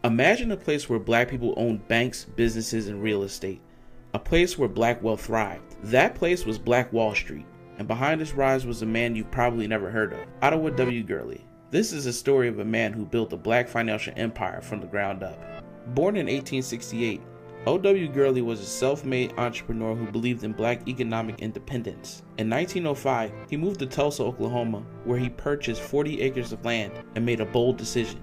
Imagine a place where black people owned banks, businesses, and real estate. A place where black wealth thrived. That place was Black Wall Street, and behind this rise was a man you've probably never heard of, OW Gurley. This is a story of a man who built a black financial empire from the ground up. Born in 1868, OW Gurley was a self-made entrepreneur who believed in black economic independence. In 1905, he moved to Tulsa, Oklahoma, where he purchased 40 acres of land and made a bold decision.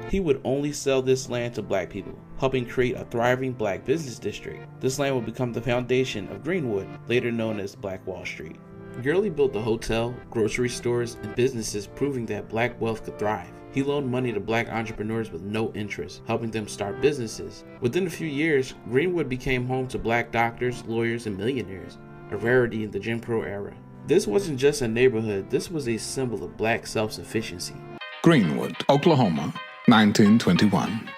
He would only sell this land to black people, helping create a thriving black business district. This land would become the foundation of Greenwood, later known as Black Wall Street. Gurley built a hotel, grocery stores, and businesses proving that black wealth could thrive. He loaned money to black entrepreneurs with no interest, helping them start businesses. Within a few years, Greenwood became home to black doctors, lawyers, and millionaires, a rarity in the Jim Crow era. This wasn't just a neighborhood, this was a symbol of black self-sufficiency. Greenwood, Oklahoma, 1921.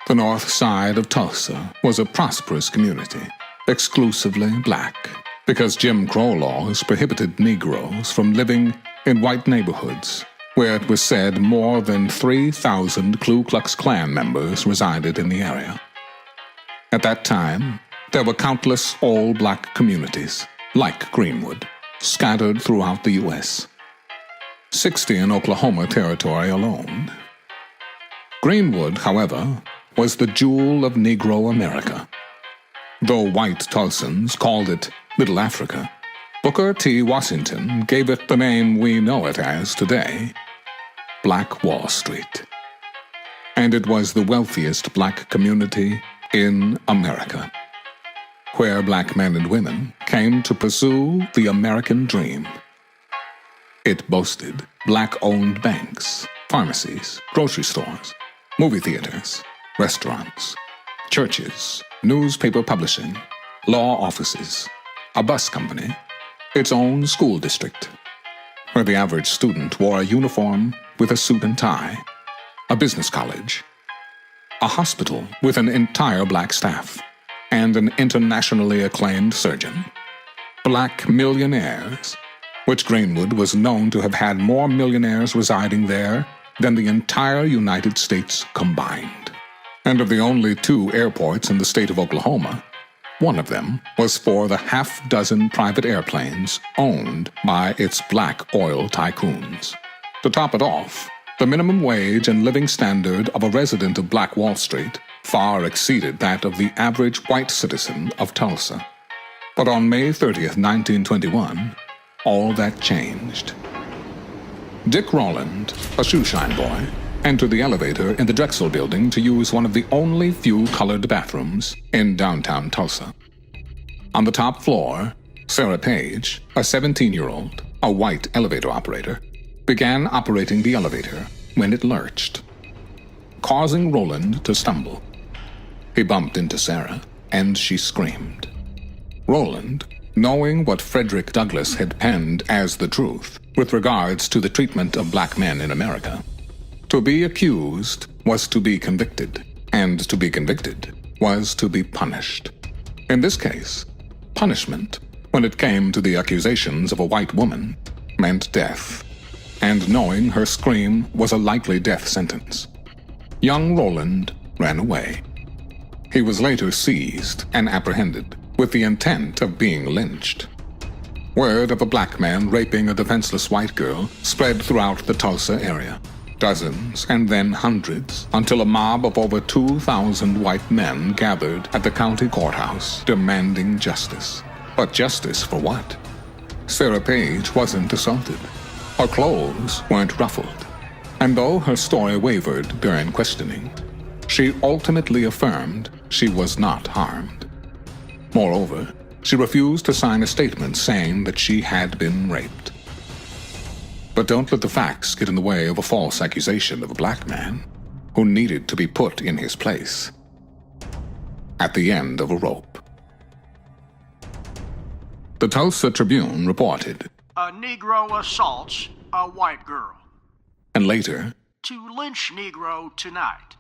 The north side of Tulsa was a prosperous community, exclusively black, because Jim Crow laws prohibited Negroes from living in white neighborhoods, where it was said more than 3,000 Ku Klux Klan members resided in the area. At that time, there were countless all-black communities, like Greenwood, scattered throughout the U.S., 60 in Oklahoma Territory alone. Greenwood, however, was the jewel of Negro America. Though white Tulsans called it Little Africa, Booker T. Washington gave it the name we know it as today, Black Wall Street. And it was the wealthiest black community in America, where black men and women came to pursue the American dream. It boasted black-owned banks, pharmacies, grocery stores, movie theaters, restaurants, churches, newspaper publishing, law offices, a bus company, its own school district, where the average student wore a uniform with a suit and tie, a business college, a hospital with an entire black staff, and an internationally acclaimed surgeon. Black millionaires, which Greenwood was known to have had more millionaires residing there than the entire United States combined. And of the only 2 airports in the state of Oklahoma, one of them was for the half-dozen private airplanes owned by its black oil tycoons. To top it off, the minimum wage and living standard of a resident of Black Wall Street far exceeded that of the average white citizen of Tulsa. But on May 30th, 1921, all that changed. Dick Rowland, a shoeshine boy, entered the elevator in the Drexel building to use one of the only few colored bathrooms in downtown Tulsa. On the top floor, Sarah Page, a 17-year-old, a white elevator operator, began operating the elevator when it lurched, causing Rowland to stumble. He bumped into Sarah, and she screamed. Rowland, knowing what Frederick Douglass had penned as the truth with regards to the treatment of black men in America, to be accused was to be convicted, and to be convicted was to be punished. In this case, punishment, when it came to the accusations of a white woman, meant death, and knowing her scream was a likely death sentence, young Rowland ran away. He was later seized and apprehended with the intent of being lynched. Word of a black man raping a defenseless white girl spread throughout the Tulsa area. Dozens and then hundreds, until a mob of over 2,000 white men gathered at the county courthouse demanding justice. But justice for what? Sarah Page wasn't assaulted. Her clothes weren't ruffled. And though her story wavered during questioning, she ultimately affirmed she was not harmed. Moreover, she refused to sign a statement saying that she had been raped. But don't let the facts get in the way of a false accusation of a black man who needed to be put in his place at the end of a rope. The Tulsa Tribune reported, "A Negro assaults a white girl. And later, To lynch Negro tonight."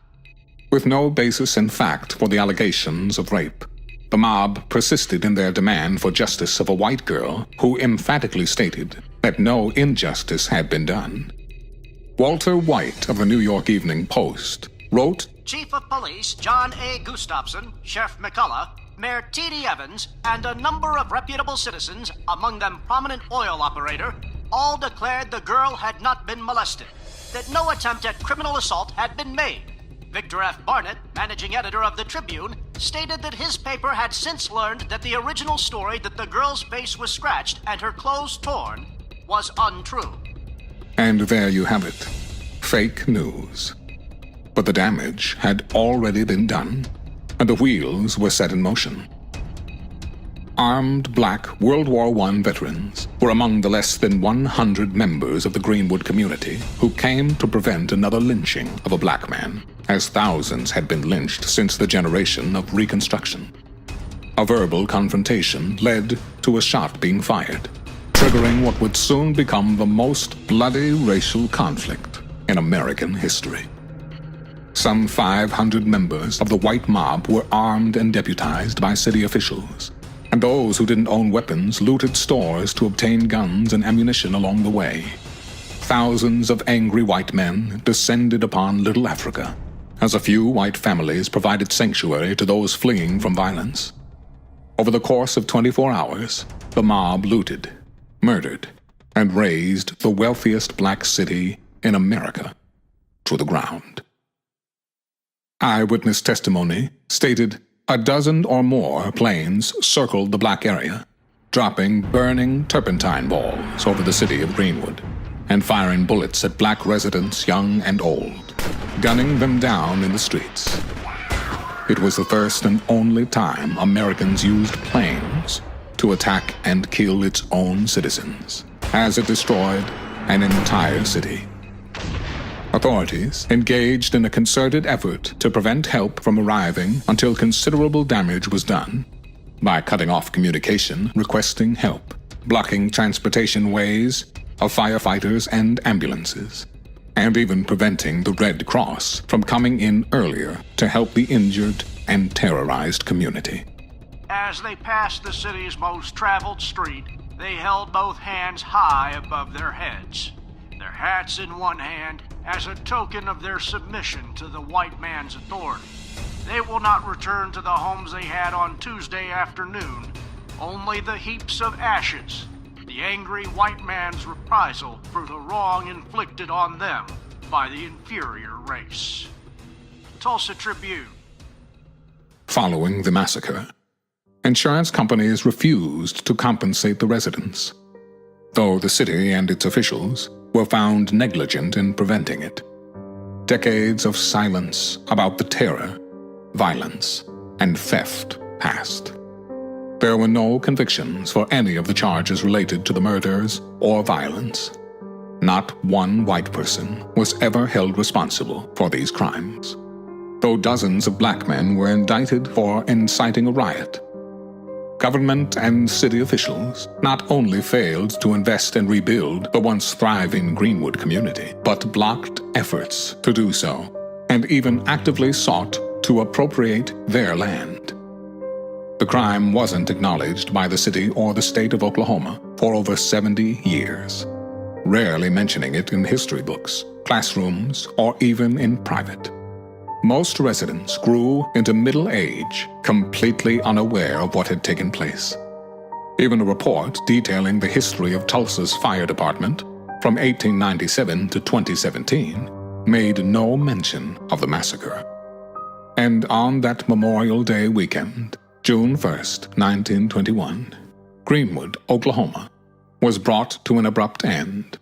with no basis in fact for the allegations of rape, the mob persisted in their demand for justice of a white girl who emphatically stated that no injustice had been done. Walter White of the New York Evening Post wrote, Chief of Police John A. Gustafson, Sheriff McCullough, Mayor T.D. Evans, and a number of reputable citizens, among them prominent oil operator, all declared the girl had not been molested, that no attempt at criminal assault had been made. Victor F. Barnett, managing editor of the Tribune, stated that his paper had since learned that the original story that the girl's face was scratched and her clothes torn was untrue. and there you have it. Fake news. But the damage had already been done, and the wheels were set in motion. Armed black World War I veterans were among the less than 100 members of the Greenwood community who came to prevent another lynching of a black man, as thousands had been lynched since the generation of Reconstruction. A verbal confrontation led to a shot being fired, triggering what would soon become the most bloody racial conflict in American history. Some 500 members of the white mob were armed and deputized by city officials, and those who didn't own weapons looted stores to obtain guns and ammunition along the way. Thousands of angry white men descended upon Little Africa, as a few white families provided sanctuary to those fleeing from violence. Over the course of 24 hours, the mob looted, murdered, and razed the wealthiest black city in America to the ground. Eyewitness testimony stated a dozen or more planes circled the black area, dropping burning turpentine balls over the city of Greenwood and firing bullets at black residents young and old, gunning them down in the streets. It was the first and only time Americans used planes to attack and kill its own citizens, as it destroyed an entire city. Authorities engaged in a concerted effort to prevent help from arriving until considerable damage was done, by cutting off communication requesting help, blocking transportation ways of firefighters and ambulances, and even preventing the Red Cross from coming in earlier to help the injured and terrorized community. As they passed the city's most traveled street, they held both hands high above their heads, their hats in one hand as a token of their submission to the white man's authority. They will not return to the homes they had on Tuesday afternoon, only the heaps of ashes, the angry white man's reprisal for the wrong inflicted on them by the inferior race. Tulsa Tribune. Following the massacre, insurance companies refused to compensate the residents, though the city and its officials were found negligent in preventing it. Decades of silence about the terror, violence, and theft passed. There were no convictions for any of the charges related to the murders or violence. Not one white person was ever held responsible for these crimes, though dozens of black men were indicted for inciting a riot. Government and city officials not only failed to invest and rebuild the once thriving Greenwood community, but blocked efforts to do so, and even actively sought to appropriate their land. The crime wasn't acknowledged by the city or the state of Oklahoma for over 70 years, rarely mentioning it in history books, classrooms, or even in private. Most residents grew into middle age, completely unaware of what had taken place. Even a report detailing the history of Tulsa's fire department from 1897 to 2017 made no mention of the massacre. And on that Memorial Day weekend, June 1st, 1921, Greenwood, Oklahoma, was brought to an abrupt end.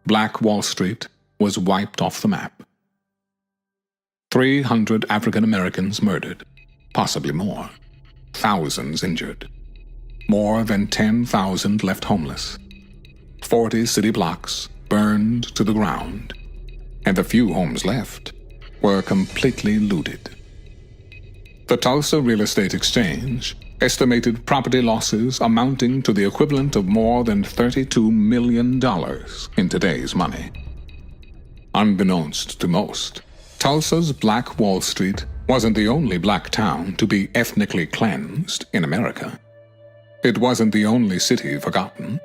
Black Wall Street was wiped off the map. 300 African Americans murdered, possibly more. Thousands injured. More than 10,000 left homeless. 40 city blocks burned to the ground. And the few homes left were completely looted. The Tulsa Real Estate Exchange estimated property losses amounting to the equivalent of more than $32 million in today's money. Unbeknownst to most, Tulsa's Black Wall Street wasn't the only black town to be ethnically cleansed in America. It wasn't the only city forgotten,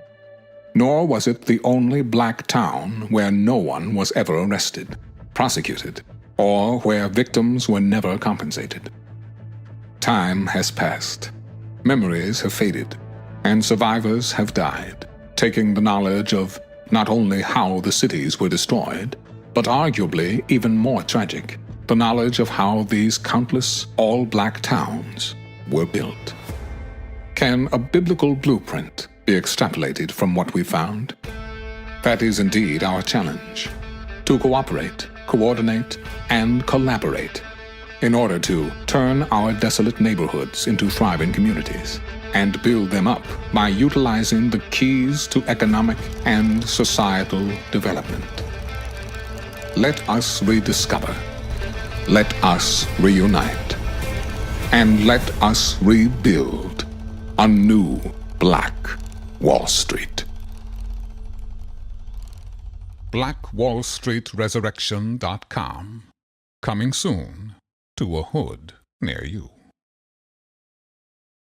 nor was it the only black town where no one was ever arrested, prosecuted, or where victims were never compensated. Time has passed, memories have faded, and survivors have died, taking the knowledge of not only how the cities were destroyed, but arguably even more tragic, the knowledge of how these countless all-black towns were built. Can a biblical blueprint be extrapolated from what we found? That is indeed our challenge, to cooperate, coordinate, and collaborate in order to turn our desolate neighborhoods into thriving communities and build them up by utilizing the keys to economic and societal development. Let us rediscover, let us reunite, and let us rebuild a new Black Wall Street. BlackWallStreetResurrection.com. Coming soon to a hood near you.